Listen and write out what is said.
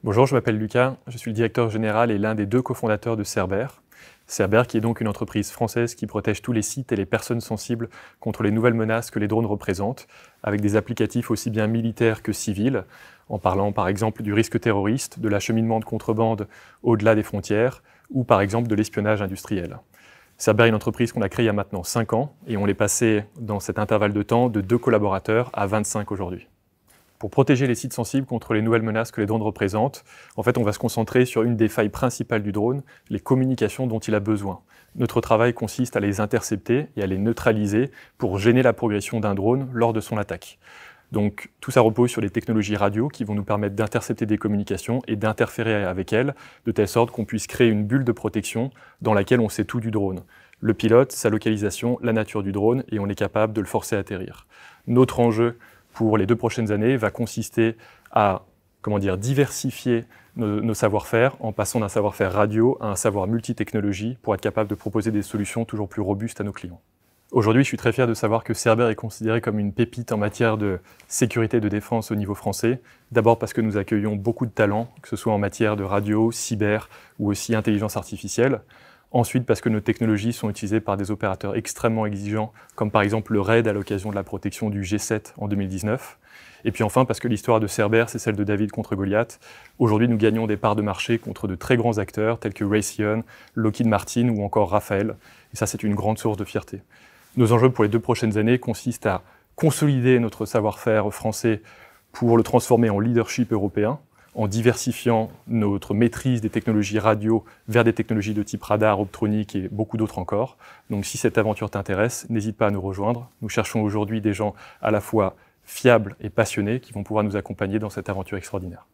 Bonjour, je m'appelle Lucas, je suis le directeur général et l'un des deux cofondateurs de Cerber. Cerber qui est donc une entreprise française qui protège tous les sites et les personnes sensibles contre les nouvelles menaces que les drones représentent, avec des applicatifs aussi bien militaires que civils, en parlant par exemple du risque terroriste, de l'acheminement de contrebande au-delà des frontières, ou par exemple de l'espionnage industriel. Cerber est une entreprise qu'on a créée il y a maintenant 5 ans, et on est passé dans cet intervalle de temps de 2 collaborateurs à 25 aujourd'hui. Pour protéger les sites sensibles contre les nouvelles menaces que les drones représentent, en fait, on va se concentrer sur une des failles principales du drone, les communications dont il a besoin. Notre travail consiste à les intercepter et à les neutraliser pour gêner la progression d'un drone lors de son attaque. Donc tout ça repose sur des technologies radio qui vont nous permettre d'intercepter des communications et d'interférer avec elles, de telle sorte qu'on puisse créer une bulle de protection dans laquelle on sait tout du drone. Le pilote, sa localisation, la nature du drone, et on est capable de le forcer à atterrir. Notre enjeu pour les 2 prochaines années va consister à diversifier nos savoir-faire en passant d'un savoir-faire radio à un savoir multitechnologie pour être capable de proposer des solutions toujours plus robustes à nos clients. Aujourd'hui, je suis très fier de savoir que Cerber est considéré comme une pépite en matière de sécurité et de défense au niveau français. D'abord parce que nous accueillons beaucoup de talents, que ce soit en matière de radio, cyber ou aussi intelligence artificielle. Ensuite, parce que nos technologies sont utilisées par des opérateurs extrêmement exigeants, comme par exemple le RAID à l'occasion de la protection du G7 en 2019. Et puis enfin, parce que l'histoire de Cerber, c'est celle de David contre Goliath. Aujourd'hui, nous gagnons des parts de marché contre de très grands acteurs tels que Raytheon, Lockheed Martin ou encore Rafael. Et ça, c'est une grande source de fierté. Nos enjeux pour les 2 prochaines années consistent à consolider notre savoir-faire français pour le transformer en leadership européen, en diversifiant notre maîtrise des technologies radio vers des technologies de type radar, optronique et beaucoup d'autres encore. Donc si cette aventure t'intéresse, n'hésite pas à nous rejoindre. Nous cherchons aujourd'hui des gens à la fois fiables et passionnés qui vont pouvoir nous accompagner dans cette aventure extraordinaire.